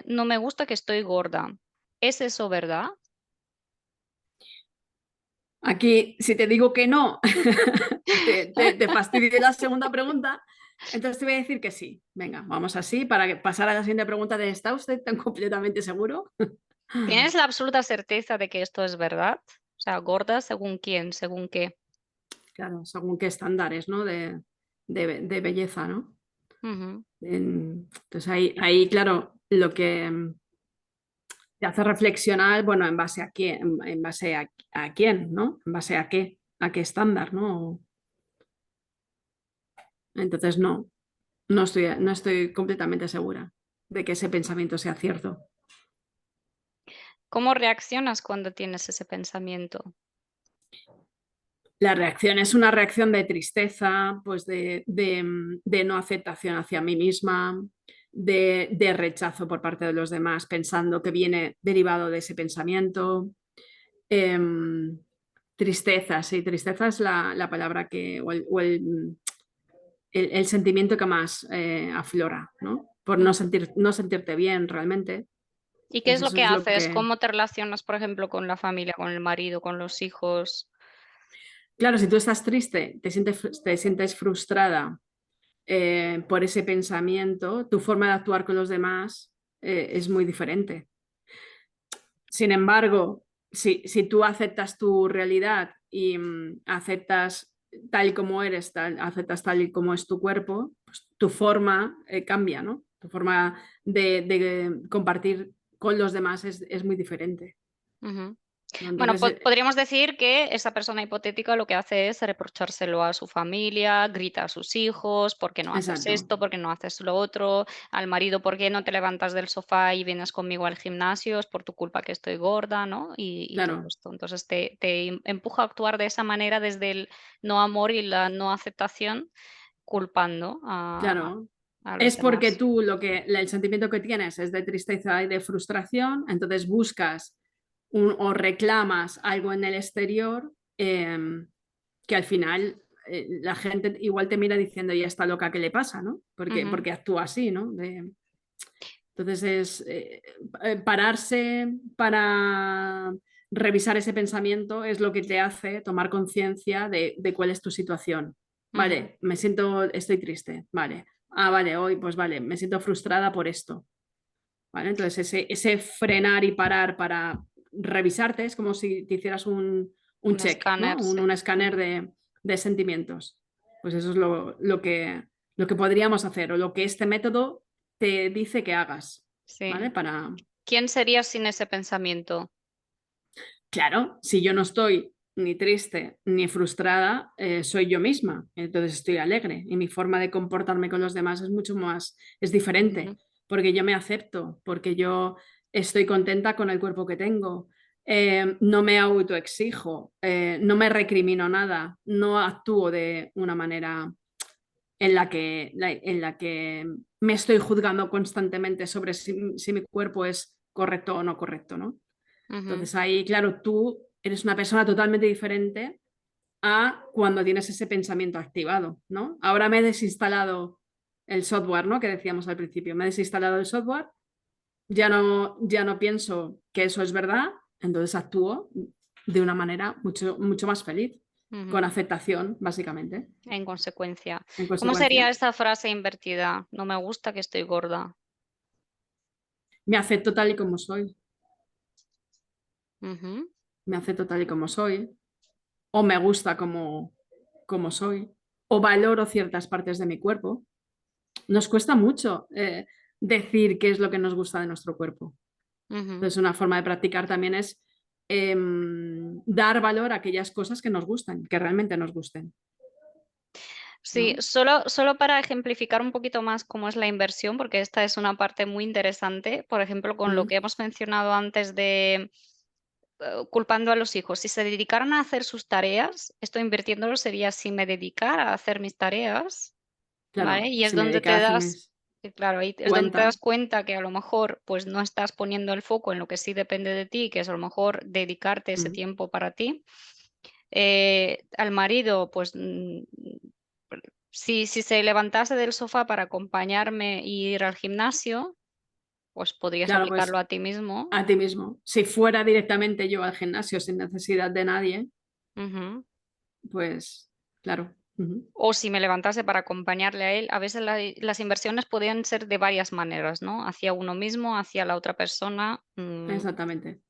no me gusta que estoy gorda. ¿Es eso verdad?
Aquí, si te digo que no, te fastidio la segunda pregunta, entonces te voy a decir que sí. Venga, vamos así para pasar a la siguiente pregunta de ¿está usted tan completamente seguro?
¿Tienes la absoluta certeza de que esto es verdad? O sea, gorda según quién, según qué.
Claro, según qué estándares, ¿no? De belleza, ¿no?
Ujú.
Entonces ahí, claro, lo que te hace reflexionar, bueno, en base a quién, en base a quién, ¿no? En base a qué estándar, ¿no? Entonces no estoy completamente segura de que ese pensamiento sea cierto.
¿Cómo reaccionas cuando tienes ese pensamiento?
La reacción es una reacción de tristeza, pues de no aceptación hacia mí misma, de rechazo por parte de los demás, pensando que viene derivado de ese pensamiento. Em, Tristeza, sí, tristeza es la palabra el sentimiento que más aflora, ¿no? Por
Mm.
no sentirte bien realmente.
¿Y qué es
Entonces
lo
eso
que
es lo
haces?
que.
¿Cómo te relacionas, por ejemplo, con la familia, con el marido, con los hijos?
Claro, si tú estás triste, te sientes frustrada por ese pensamiento, tu forma de actuar con los demás es muy diferente. Sin embargo, si tú aceptas tu realidad y aceptas tal y como eres, aceptas tal y como es tu cuerpo, pues tu forma cambia, ¿no? Tu forma de compartir con los demás es muy diferente,
Ujú.
¿no?
Bueno,
Entonces,
podríamos decir que esa persona hipotética lo que hace es reprochárselo a su familia, grita a sus hijos, ¿por qué no haces
exacto,
esto? ¿Por qué no haces lo otro? Al marido, ¿por qué no te levantas del sofá y vienes conmigo al gimnasio? Es por tu culpa que estoy gorda, ¿no? Y todo
claro,
esto. Entonces te empuja a actuar de esa manera desde el no amor y la no aceptación, culpando
claro.
a los
Es porque
demás.
tú el sentimiento que tienes es de tristeza y de frustración, entonces buscas o reclamas algo en el exterior que al final la gente igual te mira diciendo, ya está loca, ¿qué le pasa? ¿No?
Ujú,
Porque actúa así, ¿no? Entonces pararse para revisar ese pensamiento es lo que te hace tomar conciencia de cuál es tu situación.
ujú,
Vale, estoy triste, vale. Ah, vale, hoy pues vale, me siento frustrada por esto. ¿Vale? Entonces ese frenar y parar para revisarte es como si te hicieras un
un
check, ¿no?
escáner, sí.
Un escáner
Ujú,
de sentimientos. Pues eso es lo que podríamos hacer o lo que este método te dice que hagas,
sí.
¿vale? Para,
¿Quién serías sin ese pensamiento?
claro, si yo no estoy ni triste ni frustrada, soy yo misma, entonces estoy alegre y mi forma de comportarme con los demás es mucho más, es diferente,
Ujú,
porque yo me acepto, porque yo estoy contenta con el cuerpo que tengo, no me autoexijo, no me recrimino nada, no actúo de una manera en la que me estoy juzgando constantemente sobre si mi cuerpo es correcto o no correcto, ¿no?
Ujú.
Entonces ahí, claro, tú eres una persona totalmente diferente a cuando tienes ese pensamiento activado, ¿no? Ahora me he desinstalado el software, ¿no? Que decíamos al principio, me he desinstalado el software, ya no pienso que eso es verdad, entonces actúo de una manera mucho más feliz, con
Ujú.
aceptación, básicamente,
En consecuencia.
en
¿Cómo sería
consecuencia.
esa frase invertida? No me gusta que estoy gorda.
Me acepto tal y como soy,
Ujú.
me acepto tal y como soy, o me gusta como soy, o valoro ciertas partes de mi cuerpo. Nos cuesta mucho decir qué es lo que nos gusta de nuestro cuerpo.
Ujú.
Entonces, una forma de practicar también es dar valor a aquellas cosas que nos gustan, que realmente nos gusten,
Sí,
¿no?
solo para ejemplificar un poquito más cómo es la inversión, porque esta es una parte muy interesante, por ejemplo, con lo
Mm,
que hemos mencionado antes de culpando a los hijos. Si se dedicaran a hacer sus tareas, esto invirtiéndolo sería si me dedicara a hacer mis tareas, ¿vale?
claro,
Y es
si me
donde
dedicara
te
a hacer
das,
mis
claro, ahí es donde te das
cuenta.
cuenta que a lo mejor pues no estás poniendo el foco en lo que sí depende de ti, que es a lo mejor dedicarte ese
Mm,
tiempo para ti. Al marido, pues si se levantase del sofá para acompañarme e ir al gimnasio, pues podrías
claro,
aplicarlo
pues
a ti mismo.
a ti mismo. Si fuera directamente yo al gimnasio sin necesidad de nadie,
Ujú.
pues claro. Ujú.
O si me levantase para acompañarle a él, a veces las inversiones podían ser de varias maneras, ¿no? Hacia uno mismo, hacia la otra persona.
Exactamente.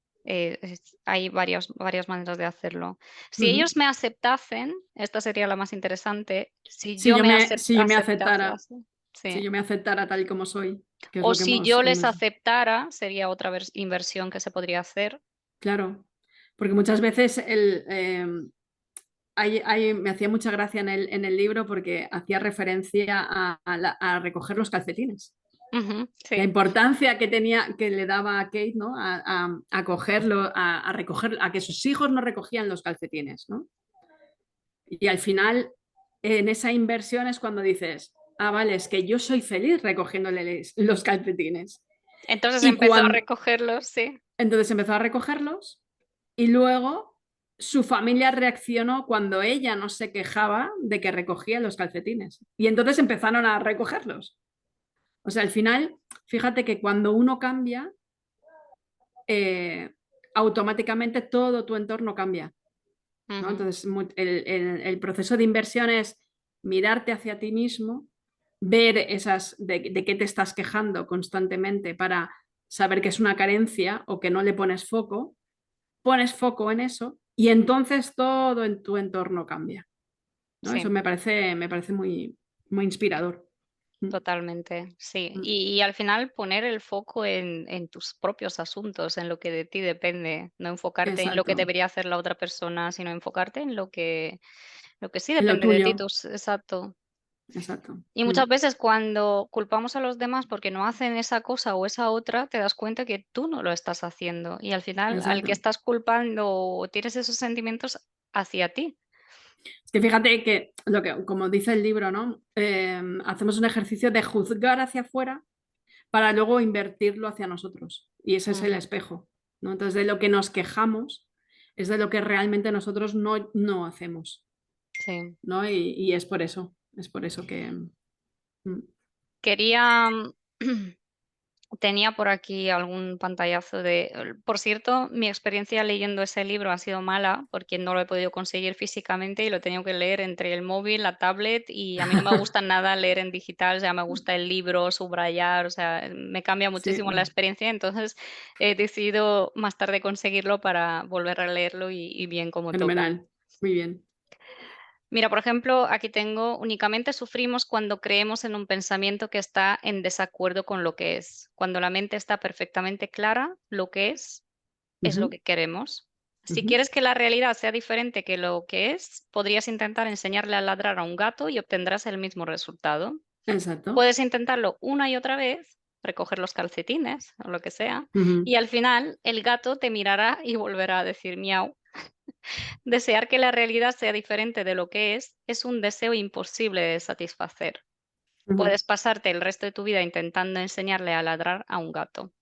Hay varias maneras de hacerlo. Si
Ujú.
ellos me aceptasen, esta sería la más interesante, si
Si
yo
yo
me
me, si yo me
aceptase
aceptara,
así,
si
sí.
yo me aceptara tal y como soy, que es
O
lo que
si yo les
hemos
aceptara, sería otra inversión que se podría hacer.
claro, porque muchas veces me hacía mucha gracia en el libro porque hacía referencia a recoger los calcetines.
Ujú,
La
sí.
importancia que tenía, que le daba a Kate, ¿no? A cogerlo, a recoger, a que sus hijos no recogían los calcetines, ¿no? Y al final, en esa inversión es cuando dices, ah, vale, es que yo soy feliz recogiéndole los calcetines.
Entonces
Y
empezó a
cuando,
recogerlos, sí.
entonces empezó a recogerlos y luego su familia reaccionó cuando ella no se quejaba de que recogía los calcetines. Y entonces empezaron a recogerlos. O sea, al final, fíjate que cuando uno cambia, automáticamente todo tu entorno cambia, ¿no?
Ujú,
Entonces, el proceso de inversión es mirarte hacia ti mismo, ver de qué te estás quejando constantemente para saber que es una carencia o que no le pones foco en eso y entonces todo en tu entorno cambia, ¿no? Eso
sí.
me parece muy inspirador. Mm,
Totalmente, sí.
mm.
Y al final poner el foco en tus propios asuntos, en lo que de ti depende, no enfocarte en lo que
Exacto,
debería hacer la otra persona, sino enfocarte en lo que sí
en lo
depende de ti,
tuyo,
exacto.
exacto.
Y
Mm,
muchas veces cuando culpamos a los demás porque no hacen esa cosa o esa otra, te das cuenta que tú no lo estás haciendo. Y al final, al que
exacto.
estás culpando, tienes esos sentimientos hacia ti.
Es que fíjate que, como dice el libro, ¿no? Hacemos un ejercicio de juzgar hacia afuera para luego invertirlo hacia nosotros. Y ese es el
Ujú,
espejo, ¿no? Entonces, de lo que nos quejamos es de lo que realmente nosotros no hacemos,
sí.
¿no? Y es por eso que... mm,
Quería Tenía por aquí algún pantallazo por cierto, mi experiencia leyendo ese libro ha sido mala, porque no lo he podido conseguir físicamente y lo he tenido que leer entre el móvil, la tablet, y a mí no me gusta nada leer en digital, o sea, me gusta el libro, subrayar, o sea, me cambia
sí,
muchísimo la experiencia, entonces he decidido más tarde conseguirlo para volver a leerlo y bien como toca.
fenomenal. Muy bien.
Mira, por ejemplo, aquí tengo, únicamente sufrimos cuando creemos en un pensamiento que está en desacuerdo con lo que es. Cuando la mente está perfectamente clara, lo que es lo
Ujú,
que queremos. Si
ujú.
quieres que la realidad sea diferente que lo que es, podrías intentar enseñarle a ladrar a un gato y obtendrás el mismo resultado.
Exacto.
Puedes intentarlo una y otra vez, recoger los calcetines o lo que sea,
Ujú.
y al final el gato te mirará y volverá a decir miau. Desear que la realidad sea diferente de lo que es un deseo imposible de satisfacer.
Ujú.
Puedes pasarte el resto de tu vida intentando enseñarle a ladrar a un gato.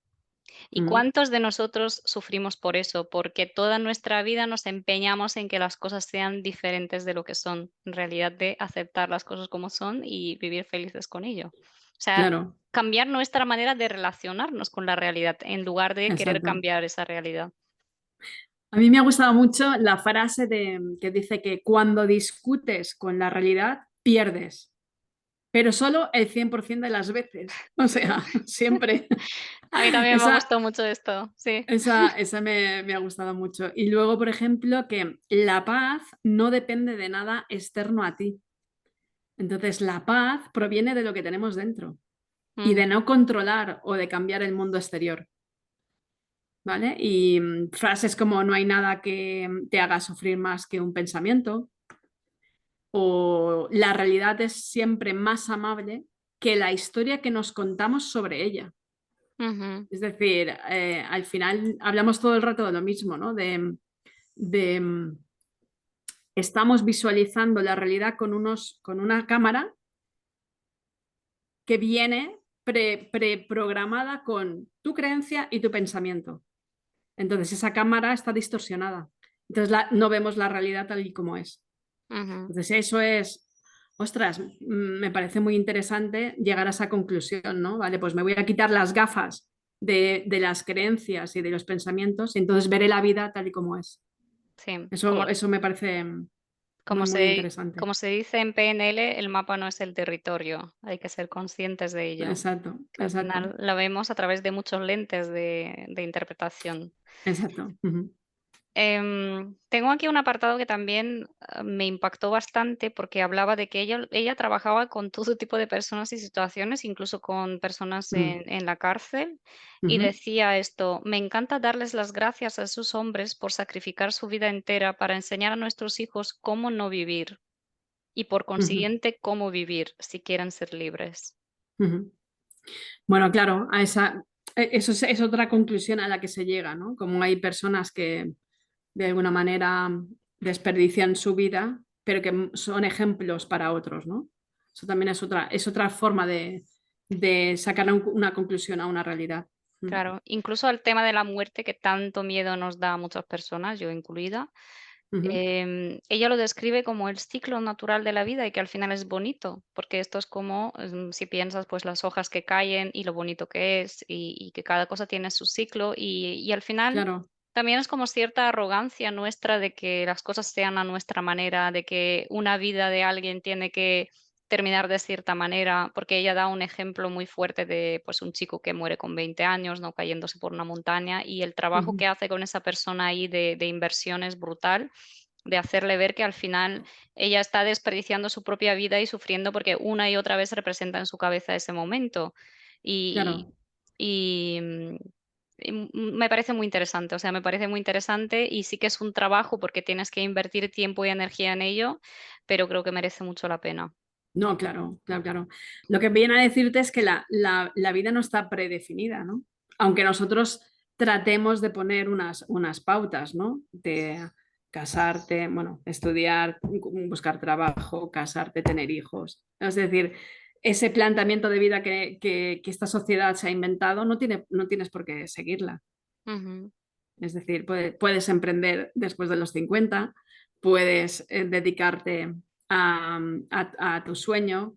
¿Y
Ujú.
cuántos de nosotros sufrimos por eso? Porque toda nuestra vida nos empeñamos en que las cosas sean diferentes de lo que son, en realidad de aceptar las cosas como son y vivir felices con ello. O sea,
Claro,
cambiar nuestra manera de relacionarnos con la realidad en lugar de querer
exacto.
cambiar esa realidad.
A mí me ha gustado mucho la frase que dice que cuando discutes con la realidad, pierdes, pero solo el 100% de las veces. O sea, siempre.
A mí también me
Esa,
gustó mucho esto, sí.
esa me ha gustado mucho. Y luego, por ejemplo, que la paz no depende de nada externo a ti. Entonces, la paz proviene de lo que tenemos dentro y de
Ujú,
no controlar o de cambiar el mundo exterior. ¿Vale? Y frases como no hay nada que te haga sufrir más que un pensamiento, o la realidad es siempre más amable que la historia que nos contamos sobre ella.
ujú,
Es decir, al final hablamos todo el rato de lo mismo, ¿no? De estamos visualizando la realidad con una cámara que viene preprogramada con tu creencia y tu pensamiento. Entonces esa cámara está distorsionada. Entonces no vemos la realidad tal y como es.
ujú.
Entonces eso es, ostras, me parece muy interesante llegar a esa conclusión, ¿no? Vale, pues me voy a quitar las gafas de las creencias y de los pensamientos y entonces veré la vida tal y como es.
Sí,
Eso me parece muy,
como
muy
se,
interesante.
como se dice en PNL, el mapa no es el territorio, hay que ser conscientes de ello,
Exacto,
que al
exacto,
final la vemos a través de muchos lentes de interpretación.
exacto. Ujú,
Tengo aquí un apartado que también me impactó bastante porque hablaba de que ella trabajaba con todo tipo de personas y situaciones, incluso con personas
ujú,
en la cárcel, y
ujú,
decía esto: me encanta darles las gracias a esos hombres por sacrificar su vida entera para enseñar a nuestros hijos cómo no vivir y por
ujú,
consiguiente cómo vivir si quieren ser libres.
ujú. Bueno, claro, eso es otra conclusión a la que se llega, ¿no? Como hay personas que de alguna manera desperdician su vida, pero que son ejemplos para otros, ¿no? Eso también es otra forma de sacar una conclusión a una realidad. Mm.
Claro, incluso al tema de la muerte que tanto miedo nos da a muchas personas, yo incluida.
Ujú.
Ella lo describe como el ciclo natural de la vida y que al final es bonito, porque esto es como, si piensas, pues las hojas que caen y lo bonito que es y que cada cosa tiene su ciclo y al final
Claro,
también es como cierta arrogancia nuestra de que las cosas sean a nuestra manera, de que una vida de alguien tiene que terminar de cierta manera, porque ella da un ejemplo muy fuerte de pues un chico que muere con 20 años, no cayéndose por una montaña y el trabajo
ujú,
que hace con esa persona ahí de inversión es brutal, de hacerle ver que al final ella está desperdiciando su propia vida y sufriendo porque una y otra vez representa en su cabeza ese momento. Y,
claro.
y, mm, Me parece muy interesante, o sea, me parece muy interesante y sí que es un trabajo porque tienes que invertir tiempo y energía en ello, pero creo que merece mucho la pena.
No, claro, claro, claro. Lo que viene a decirte es que la vida no está predefinida, ¿no? Aunque nosotros tratemos de poner unas pautas, ¿no? De casarte, bueno, estudiar, buscar trabajo, casarte, tener hijos. Es decir, ese planteamiento de vida que esta sociedad se ha inventado no tienes por qué seguirla.
Ujú,
Es decir, puedes emprender después de los 50, puedes dedicarte a tu sueño.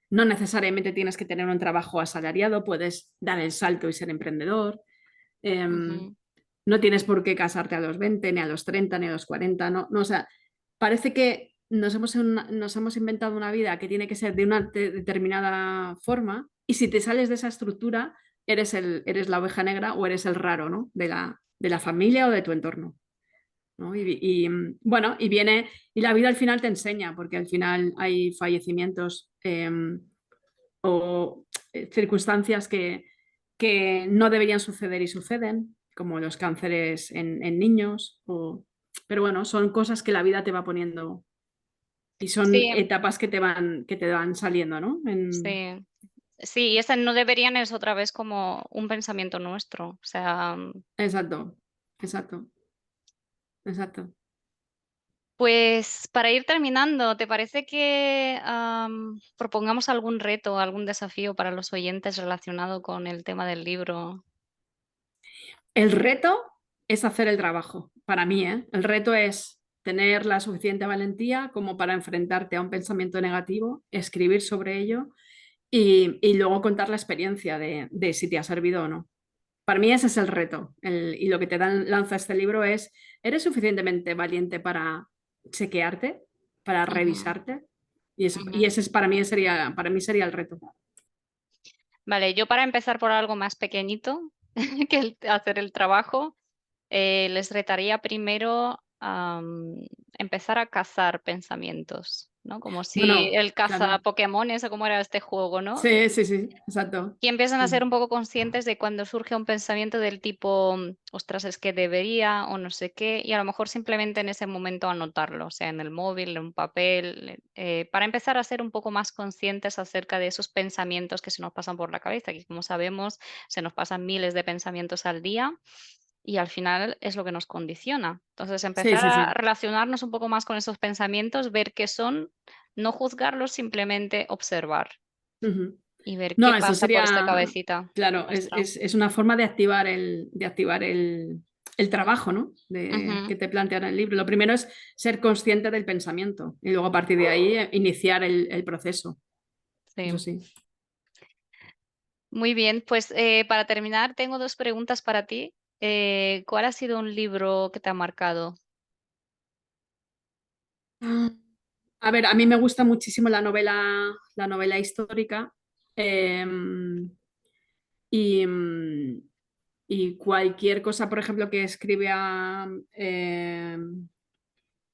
No necesariamente tienes que tener un trabajo asalariado, puedes dar el salto y ser emprendedor. Em,
ujú.
no tienes por qué casarte a los 20, ni a los 30, ni a los 40. No, no, o sea, parece que nos hemos inventado una vida que tiene que ser de una determinada forma y si te sales de esa estructura, eres la oveja negra o eres el raro, ¿no? De la familia o de tu entorno. ¿No? Bueno, y la vida al final te enseña, porque al final hay fallecimientos o circunstancias que no deberían suceder y suceden, como los cánceres en niños, pero bueno, son cosas que la vida te va poniendo y son
Sí,
etapas que te van saliendo, ¿no?
sí. Sí, y ese no deberían es otra vez como un pensamiento nuestro. O sea,
Exacto, exacto, exacto.
pues para ir terminando, ¿te parece que propongamos algún reto, algún desafío para los oyentes relacionado con el tema del libro?
El reto es hacer el trabajo, para mí, ¿eh? El reto es tener la suficiente valentía como para enfrentarte a un pensamiento negativo, escribir sobre ello y luego contar la experiencia de si te ha servido o no. Para mí ese es el reto. Y lo que te lanza este libro es, ¿eres suficientemente valiente para chequearte, para
Ujú,
revisarte? Y
ujú.
ese es para mí sería el reto.
Vale, yo para empezar por algo más pequeñito que hacer el trabajo, les retaría primero empezar a cazar pensamientos, ¿no? Como si
Bueno,
el caza
claro.
Pokémones o cómo era este juego, ¿no?
Sí, sí, sí, exacto.
Y empiezan a
Ujú.
ser un poco conscientes de cuando surge un pensamiento del tipo, ostras, es que debería o no sé qué, y a lo mejor simplemente en ese momento anotarlo, o sea, en el móvil, en un papel, para empezar a ser un poco más conscientes acerca de esos pensamientos que se nos pasan por la cabeza, que como sabemos, se nos pasan miles de pensamientos al día y al final es lo que nos condiciona. Entonces,
Sí,
empezar
sí,
a
sí.
relacionarnos un poco más con esos pensamientos, ver qué son, no juzgarlos, simplemente observar
Ujú.
y ver qué
No, eso
pasa por esta
sería,
cabecita
claro,
nuestra.
es una forma de activar el trabajo, ¿no?
Ujú,
Que te plantea en el libro. Lo primero es ser consciente del pensamiento y luego a partir de ahí iniciar el proceso. Eso
sí.
sí.
Muy bien, pues, para terminar, tengo 2 preguntas para ti. ¿Cuál ha sido un libro que te ha marcado?
Ah, a ver, a mí me gusta muchísimo la novela histórica. em, y, y cualquier cosa, por ejemplo, que escribe a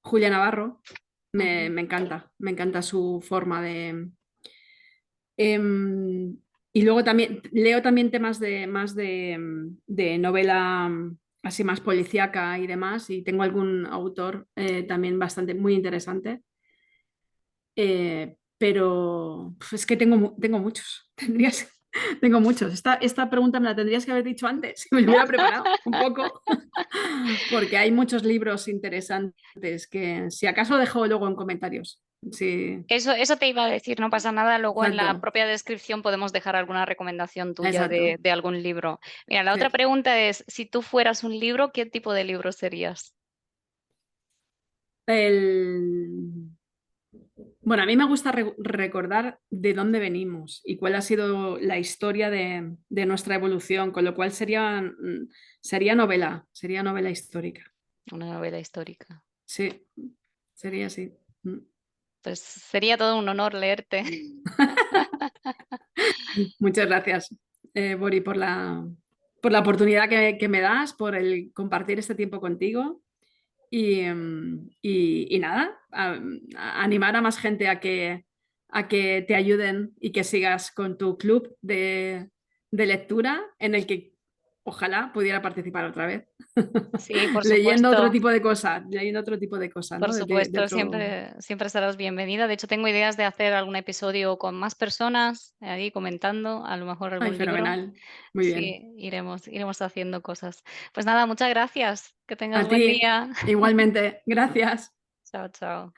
Julia Navarro,
Ujú,
me encanta su forma de... em, y luego también leo también temas de novela así más policíaca y demás, y tengo algún autor también bastante muy interesante. Pero es que tengo muchos. Tengo muchos. Esta pregunta me la tendrías que haber dicho antes, si me lo hubiera preparado un poco, porque hay muchos libros interesantes que si acaso dejo luego en comentarios. Sí,
eso te iba a decir, no pasa nada, luego en la
exacto,
propia descripción podemos dejar alguna recomendación tuya
exacto.
de algún libro. Mira, la
Sí.
otra pregunta es, si tú fueras un libro, ¿qué tipo de libro serías?
El... Bueno, a mí me gusta recordar de dónde venimos y cuál ha sido la historia de nuestra evolución, con lo cual sería novela histórica.
Una novela histórica.
Sí, sería así. Mm.
Pues sería todo un honor leerte.
Muchas gracias, Bori, por la oportunidad que me das, por el compartir este tiempo contigo y nada, a animar a más gente a que te ayuden y que sigas con tu club de lectura en el que ojalá pudiera participar otra vez,
Sí, por
leyendo otro
supuesto.
tipo de cosas,
Por
¿no? De
supuesto,
otro...
siempre estarás bienvenida. De hecho, tengo ideas de hacer algún episodio con más personas, ahí comentando, a lo mejor
Ay,
algún libro.
fenomenal. Muy bien.
Sí, iremos haciendo cosas. Pues nada, muchas gracias. Que
A
tengas buen
ti,
día.
igualmente. Gracias.
Chao, chao.